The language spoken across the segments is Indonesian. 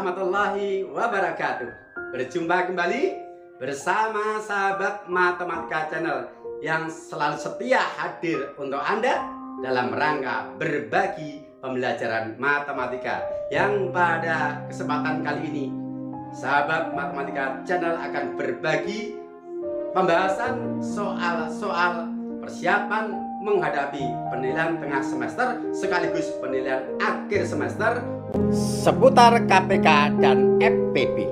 warahmatullahi wabarakatuh. Berjumpa kembali bersama sahabat Matematika Channel yang selalu setia hadir untuk Anda dalam rangka berbagi pembelajaran matematika. Yang pada kesempatan kali ini sahabat Matematika Channel akan berbagi pembahasan soal-soal persiapan menghadapi penilaian tengah semester sekaligus penilaian akhir semester seputar KPK dan FPB.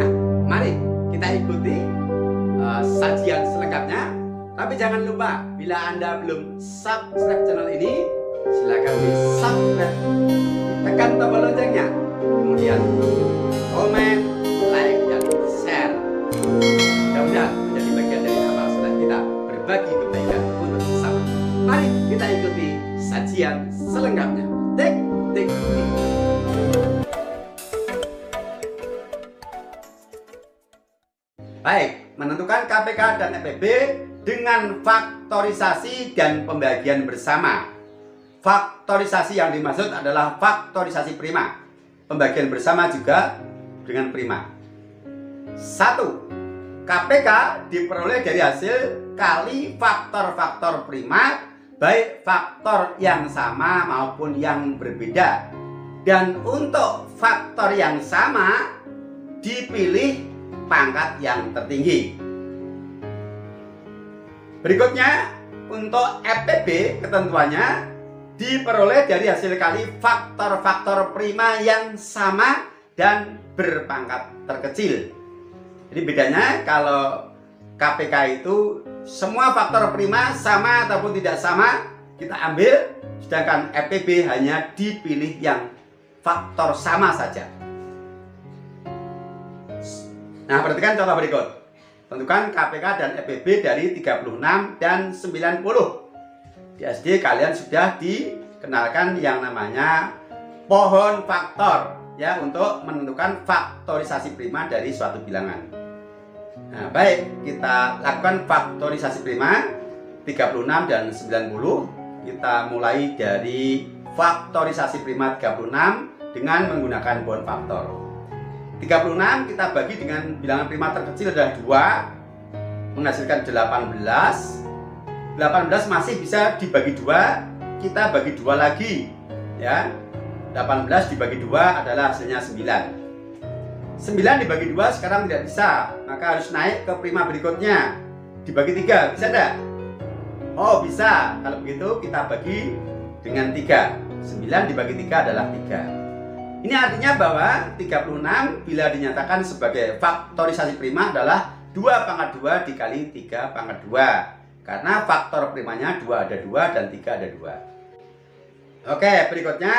Nah, mari kita ikuti sajian selengkapnya. Tapi jangan lupa, bila Anda belum subscribe channel ini, silakan di subscribe, tekan tombol loncengnya, kemudian komen, like, dan share. Mudah-mudahan menjadi bagian dari amal soleh kita berbagi kebaikan untuk sesama. Mari kita ikuti sajian selengkapnya. Tik, tik, tik. Baik, menentukan KPK dan FPB dengan faktorisasi dan pembagian bersama. Faktorisasi yang dimaksud adalah faktorisasi prima. Pembagian bersama juga dengan prima. 1. KPK diperoleh dari hasil kali faktor-faktor prima, baik faktor yang sama maupun yang berbeda. Dan untuk faktor yang sama dipilih pangkat yang tertinggi. Berikutnya untuk FPB ketentuannya diperoleh dari hasil kali faktor-faktor prima yang sama dan berpangkat terkecil. Jadi bedanya kalau KPK itu semua faktor prima sama ataupun tidak sama kita ambil, sedangkan FPB hanya dipilih yang faktor sama saja. Nah, perhatikan contoh berikut. Tentukan KPK dan FPB dari 36 dan 90. Di SD kalian sudah dikenalkan yang namanya pohon faktor ya, untuk menentukan faktorisasi prima dari suatu bilangan. Nah, baik, kita lakukan faktorisasi prima 36 dan 90. Kita mulai dari faktorisasi prima 36 dengan menggunakan pohon faktor. 36 kita bagi dengan bilangan prima terkecil adalah 2, menghasilkan 18. 18 masih bisa dibagi 2, kita bagi 2 lagi ya. 18 dibagi 2 adalah hasilnya 9. 9 dibagi 2 sekarang tidak bisa, maka harus naik ke prima berikutnya. Dibagi 3, bisa tidak? Oh, bisa. Kalau begitu kita bagi dengan 3. 9 dibagi 3 adalah 3. Ini artinya bahwa 36 bila dinyatakan sebagai faktorisasi prima adalah 2 pangkat 2 dikali 3 pangkat 2. Karena faktor primanya 2 ada 2 dan 3 ada 2. Oke, berikutnya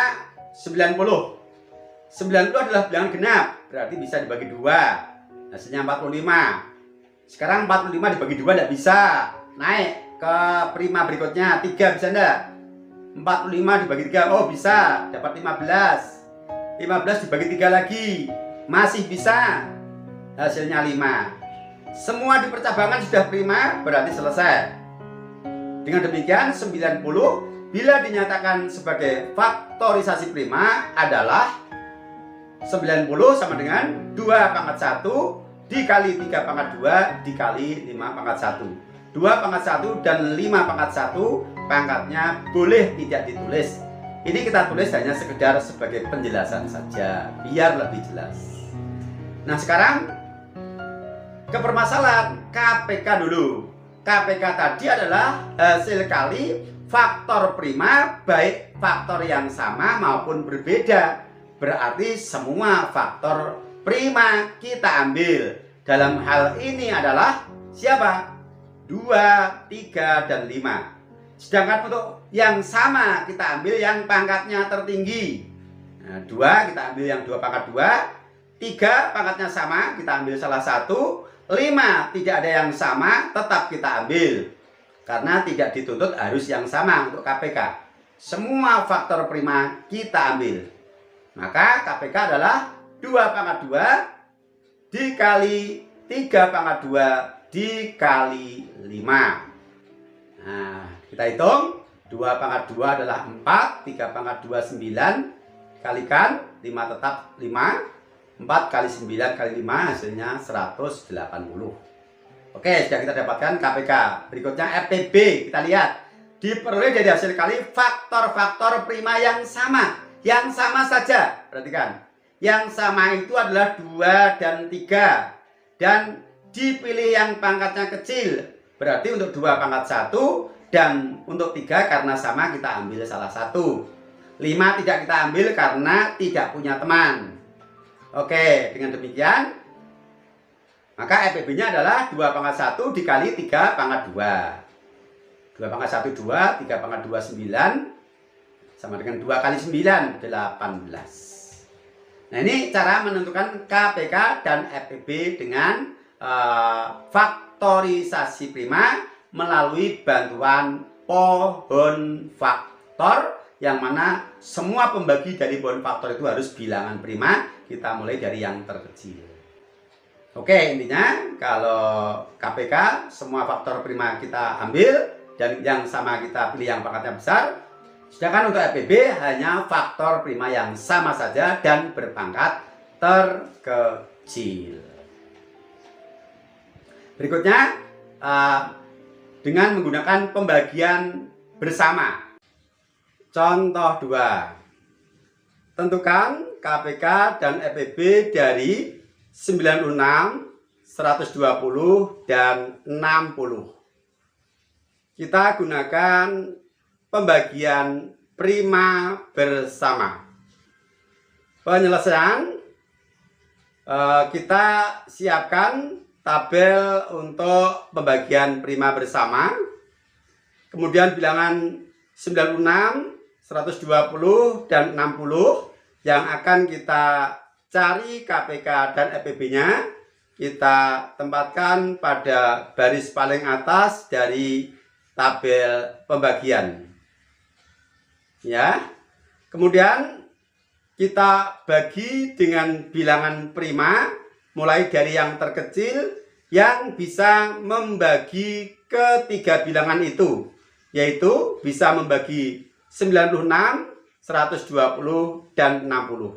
90. 90 adalah bilangan genap, berarti bisa dibagi 2. Hasilnya 45. Sekarang 45 dibagi 2 tidak bisa. Naik ke prima berikutnya, 3 bisa enggak? 45 dibagi 3, oh bisa, dapat 15. 15 dibagi 3 lagi, masih bisa, hasilnya 5. Semua di percabangan sudah prima, berarti selesai. Dengan demikian 90 bila dinyatakan sebagai faktorisasi prima adalah 90 sama dengan 2 pangkat 1 dikali 3 pangkat 2 dikali 5 pangkat 1. 2 pangkat 1 dan 5 pangkat 1 pangkatnya boleh tidak ditulis. Ini kita tulis hanya sekedar sebagai penjelasan saja, biar lebih jelas. Nah, sekarang ke permasalahan KPK dulu. KPK tadi adalah hasil kali faktor prima, baik faktor yang sama maupun berbeda. Berarti semua faktor prima kita ambil. Dalam hal ini adalah siapa? 2, 3, dan 5. Sedangkan untuk yang sama kita ambil yang pangkatnya tertinggi. Nah, 2 kita ambil yang 2 pangkat 2. 3 pangkatnya sama, kita ambil salah satu. 5 tidak ada yang sama, tetap kita ambil. Karena tidak dituntut harus yang sama untuk KPK. Semua faktor prima kita ambil. Maka KPK adalah 2 pangkat 2 dikali 3 pangkat 2 dikali 5. Nah, kita hitung. 2 pangkat 2 adalah 4, 3 pangkat 2 9, kalikan 5 tetap 5, 4 kali 9 kali 5 hasilnya 180. Oke, sudah kita dapatkan KPK. Berikutnya FPB, kita lihat. Diperoleh dari hasil kali faktor-faktor prima yang sama. Yang sama saja, perhatikan. Yang sama itu adalah 2 dan 3. Dan dipilih yang pangkatnya kecil. Berarti untuk 2 pangkat 1. Dan untuk 3 karena sama kita ambil salah satu. 5 tidak kita ambil karena tidak punya teman. Oke, dengan demikian maka FPB-nya adalah 2 pangkat 1 dikali 3 pangkat 2. 2 pangkat 1 2, 3 pangkat 2 9. Sama dengan 2 kali 9 18. Nah, ini cara menentukan KPK dan FPB dengan faktorisasi prima melalui bantuan pohon faktor, yang mana semua pembagi dari pohon faktor itu harus bilangan prima. Kita mulai dari yang terkecil. Oke, intinya kalau KPK semua faktor prima kita ambil dan yang sama kita pilih yang pangkatnya besar. Sedangkan untuk FPB hanya faktor prima yang sama saja dan berpangkat terkecil. Berikutnya dengan menggunakan pembagian bersama. Contoh 2. Tentukan KPK dan FPB dari 96, 120, dan 60. Kita gunakan pembagian prima bersama. Penyelesaian, kita siapkan tabel untuk pembagian prima bersama. Kemudian bilangan 96, 120, dan 60 yang akan kita cari KPK dan FPB-nya. Kita tempatkan pada baris paling atas dari tabel pembagian. Ya. Kemudian kita bagi dengan bilangan prima mulai dari yang terkecil yang bisa membagi ketiga bilangan itu, yaitu bisa membagi 96, 120, dan 60.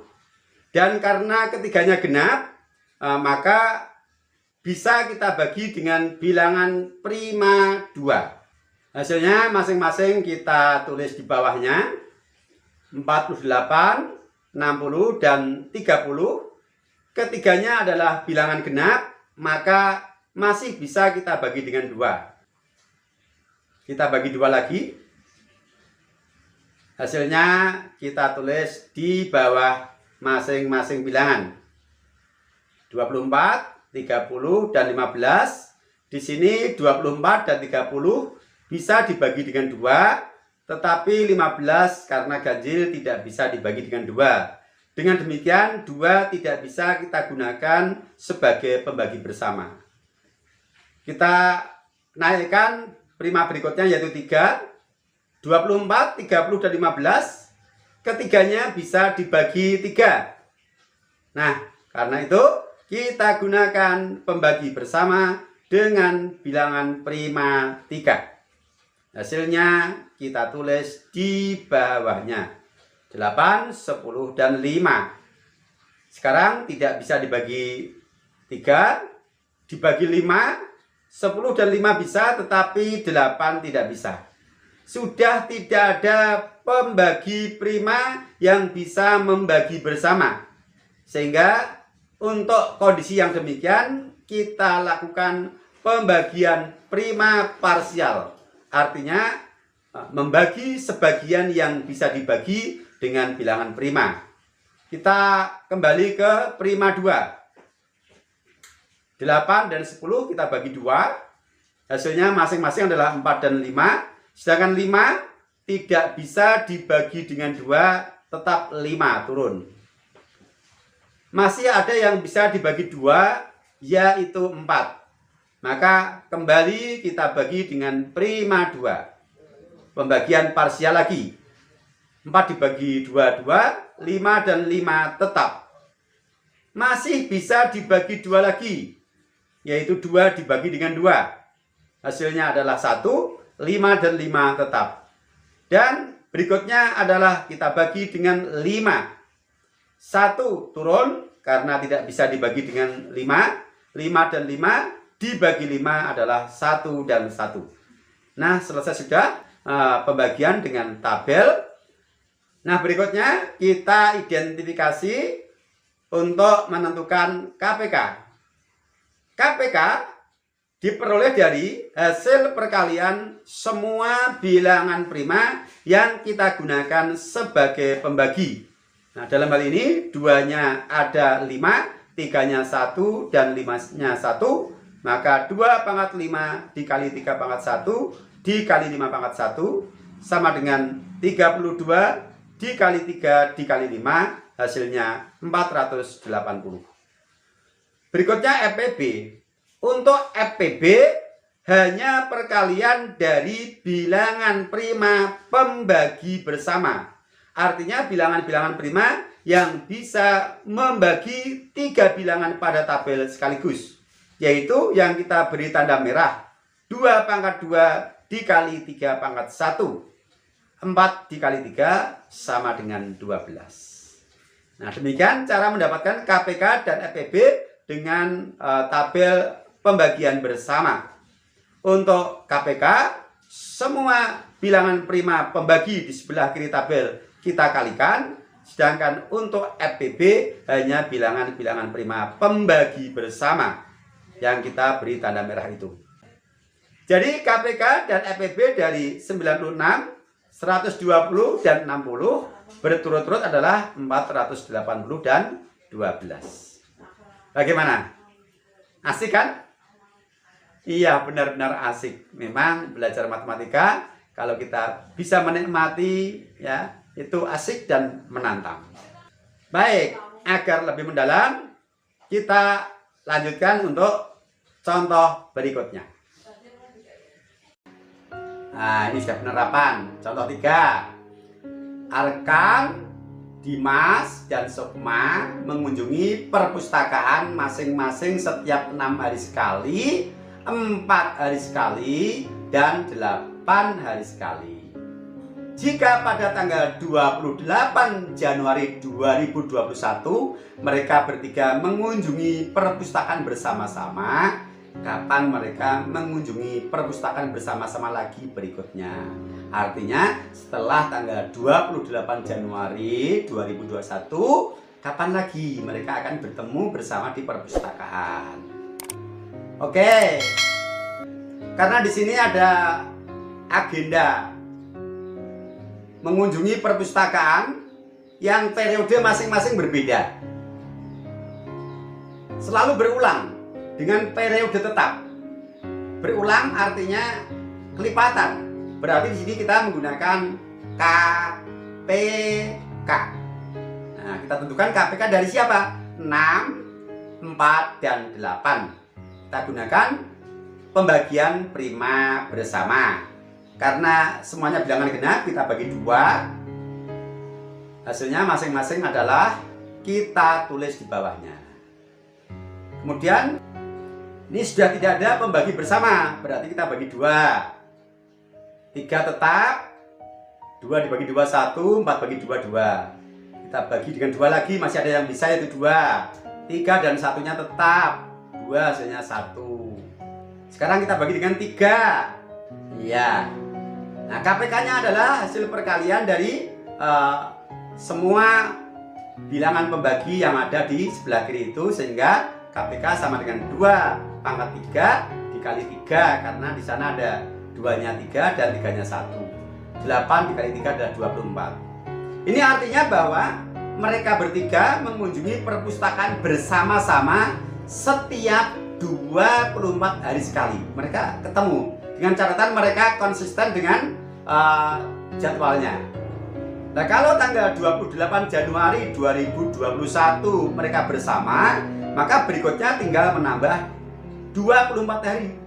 Dan karena ketiganya genap, maka bisa kita bagi dengan bilangan prima 2. Hasilnya masing-masing kita tulis di bawahnya. 48, 60, dan 30. Ketiganya adalah bilangan genap, maka masih bisa kita bagi dengan 2. Kita bagi 2 lagi. Hasilnya kita tulis di bawah masing-masing bilangan. 24, 30, dan 15. Di sini 24 dan 30 bisa dibagi dengan 2, tetapi 15 karena ganjil tidak bisa dibagi dengan 2. Dengan demikian 2 tidak bisa kita gunakan sebagai pembagi bersama. Kita naikkan prima berikutnya yaitu 3. 24, 30, dan 15. Ketiganya bisa dibagi 3. Nah, karena itu kita gunakan pembagi bersama dengan bilangan prima 3. Hasilnya kita tulis di bawahnya. 8, 10, dan 5. Sekarang tidak bisa dibagi 3, dibagi 5, 10 dan 5 bisa, tetapi 8 tidak bisa. Sudah tidak ada pembagi prima yang bisa membagi bersama. Sehingga untuk kondisi yang demikian kita lakukan pembagian prima parsial. Artinya membagi sebagian yang bisa dibagi dengan bilangan prima. Kita kembali ke prima 2. 8 dan 10 kita bagi 2. Hasilnya masing-masing adalah 4 dan 5. Sedangkan 5 tidak bisa dibagi dengan 2, tetap 5 turun. Masih ada yang bisa dibagi 2, yaitu 4. Maka kembali kita bagi dengan prima 2. Pembagian parsial lagi. 4 dibagi 2, 2, 5 dan 5 tetap. Masih bisa dibagi 2 lagi, yaitu 2 dibagi dengan 2. Hasilnya adalah 1, 5 dan 5 tetap. Dan berikutnya adalah kita bagi dengan 5. 1 turun, karena tidak bisa dibagi dengan 5. 5 dan 5 dibagi 5 adalah 1 dan 1. Nah, selesai sudah pembagian dengan tabel. Nah, berikutnya kita identifikasi untuk menentukan KPK. KPK diperoleh dari hasil perkalian semua bilangan prima yang kita gunakan sebagai pembagi. Nah, dalam hal ini 2-nya ada 5, 3-nya 1, dan 5-nya 1. Maka 2 pangkat 5 dikali 3 pangkat 1 dikali 5 pangkat 1 sama dengan 32 dikali 3 dikali 5, hasilnya 480. Berikutnya FPB. Untuk FPB hanya perkalian dari bilangan prima pembagi bersama. Artinya bilangan-bilangan prima yang bisa membagi 3 bilangan pada tabel sekaligus. Yaitu yang kita beri tanda merah. 2 pangkat 2 dikali 3 pangkat 1. 4 dikali 3 sama dengan 12. Nah, demikian cara mendapatkan KPK dan FPB dengan tabel pembagian bersama. Untuk KPK, semua bilangan prima pembagi di sebelah kiri tabel kita kalikan. Sedangkan untuk FPB hanya bilangan-bilangan prima pembagi bersama yang kita beri tanda merah itu. Jadi KPK dan FPB dari 96, 120, dan 60 berturut-turut adalah 480 dan 12. Bagaimana? Asik kan? Iya, benar-benar asik. Memang belajar matematika kalau kita bisa menikmati, ya, itu asik dan menantang. Baik, agar lebih mendalam kita lanjutkan untuk contoh berikutnya. Nah, ini sudah penerapan. Contoh 3. Arkan, Dimas, dan Sukma mengunjungi perpustakaan masing-masing setiap 6 hari sekali, 4 hari sekali, dan 8 hari sekali. Jika pada tanggal 28 Januari 2021 mereka bertiga mengunjungi perpustakaan bersama-sama, kapan mereka mengunjungi perpustakaan bersama-sama lagi berikutnya? Artinya setelah tanggal 28 Januari 2021, kapan lagi mereka akan bertemu bersama di perpustakaan? Oke, karena di sini ada agenda mengunjungi perpustakaan yang periode masing-masing berbeda, selalu berulang dengan periode tetap. Berulang artinya kelipatan. Berarti di sini kita menggunakan KPK. Nah, kita tentukan KPK dari siapa? 6, 4, dan 8. Kita gunakan pembagian prima bersama. Karena semuanya bilangan genap, kita bagi 2. Hasilnya masing-masing adalah kita tulis di bawahnya. Kemudian ini sudah tidak ada pembagi bersama, berarti kita bagi 2. 3 tetap, 2 dibagi 2 1, 4 bagi 2 2. Kita bagi dengan 2 lagi, masih ada yang bisa, yaitu 2. 3 dan 1-nya tetap, 2 hasilnya 1. Sekarang kita bagi dengan 3. Iya. Nah, KPK-nya adalah hasil perkalian dari semua bilangan pembagi yang ada di sebelah kiri itu, sehingga KPK sama dengan 2 pangkat 3 dikali 3, karena di sana ada 2-nya 3 dan 3-nya 1. 8 dikali 3 adalah 24. Ini artinya bahwa mereka bertiga mengunjungi perpustakaan bersama-sama setiap 24 hari sekali. Mereka ketemu. Dengan catatan mereka konsisten dengan jadwalnya. Nah, kalau tanggal 28 Januari 2021 mereka bersama, maka berikutnya tinggal menambah 24 hari.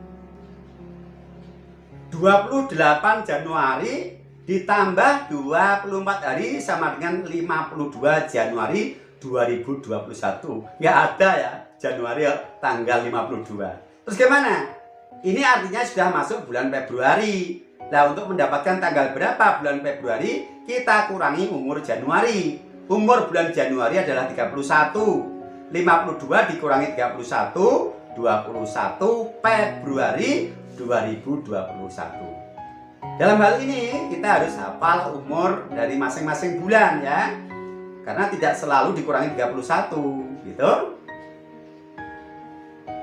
28 Januari ditambah 24 hari sama dengan 52 Januari 2021. Nggak ada ya Januari tanggal 52. Terus gimana? Ini artinya sudah masuk bulan Februari. Nah, untuk mendapatkan tanggal berapa bulan Februari, kita kurangi umur Januari. Umur bulan Januari adalah 31. 52 dikurangi 31, 21 Februari 2021. Dalam hal ini kita harus hafal umur dari masing-masing bulan ya. Karena tidak selalu dikurangi 31 gitu.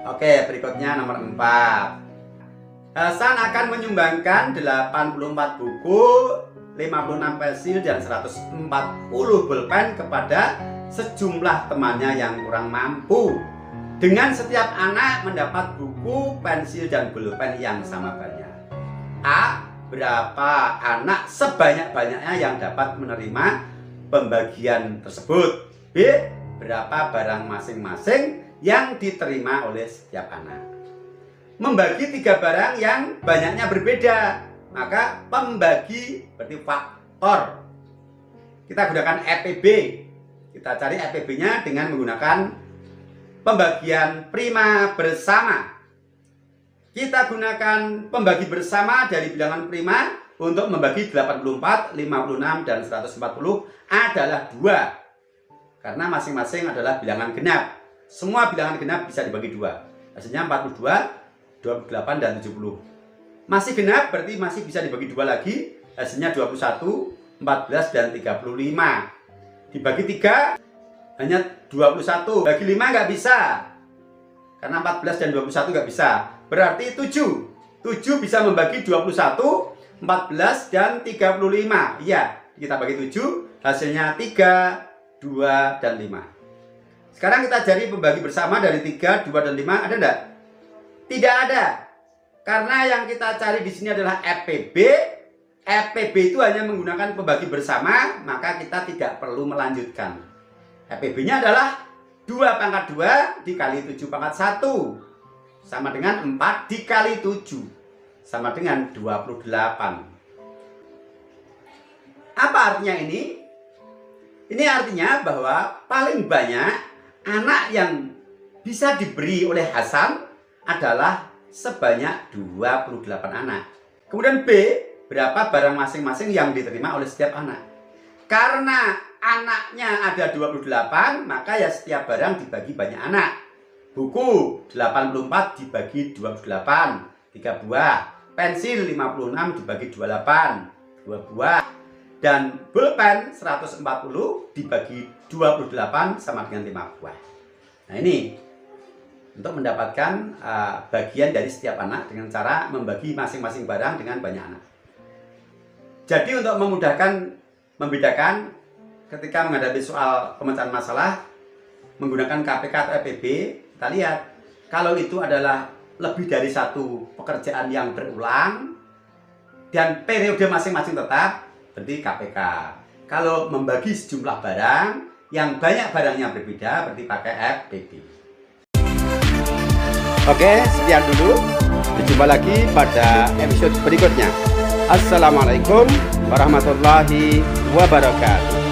Oke, berikutnya nomor 4. Hasan akan menyumbangkan 84 buku, 56 pensil dan 140 pulpen kepada sejumlah temannya yang kurang mampu. Dengan setiap anak mendapat buku, pensil dan pulpen yang sama banyak. A. Berapa anak sebanyak-banyaknya yang dapat menerima pembagian tersebut? B. Berapa barang masing-masing yang diterima oleh setiap anak? Membagi 3 barang yang banyaknya berbeda, maka pembagi berarti faktor. Kita gunakan EPB. Kita cari EPB-nya dengan menggunakan pembagian prima bersama. Kita gunakan pembagi bersama dari bilangan prima untuk membagi 84, 56, dan 140 adalah 2. Karena masing-masing adalah bilangan genap. Semua bilangan genap bisa dibagi 2. Hasilnya 42, 28, dan 70. Masih genap berarti masih bisa dibagi 2 lagi. Hasilnya 21, 14, dan 35. Dibagi 3 hanya 21. Bagi 5 nggak bisa. Karena 14 dan 21 nggak bisa. Berarti 7. 7 bisa membagi 21, 14, dan 35. Iya, kita bagi 7. Hasilnya 3, 2, dan 5. Sekarang kita cari pembagi bersama dari 3, 2, dan 5. Ada enggak? Tidak ada. Karena yang kita cari di sini adalah EPB. EPB itu hanya menggunakan pembagi bersama, maka kita tidak perlu melanjutkan. EPB-nya adalah 2 pangkat 2 dikali 7 pangkat 1 sama dengan 4 dikali 7 sama dengan 28. Apa artinya ini? Ini artinya bahwa paling banyak anak yang bisa diberi oleh Hasan adalah sebanyak 28 anak. Kemudian B, berapa barang masing-masing yang diterima oleh setiap anak. Karena anaknya ada 28, maka ya setiap barang dibagi banyak anak. Buku 84 dibagi 28, 3 buah. Pensil 56 dibagi 28, 2 buah. Dan pulpen 140 dibagi 28 sama dengan 5 buah. Nah ini untuk mendapatkan bagian dari setiap anak dengan cara membagi masing-masing barang dengan banyak anak. Jadi untuk memudahkan membedakan ketika menghadapi soal pemecahan masalah menggunakan KPK atau EPB, kita lihat kalau itu adalah lebih dari satu pekerjaan yang berulang dan periode masing-masing tetap, berarti KPK. Kalau membagi sejumlah barang yang banyak barangnya berbeda, berarti pakai EPB. Oke, sekian dulu. Berjumpa lagi pada episode berikutnya. Assalamualaikum warahmatullahi wabarakatuh.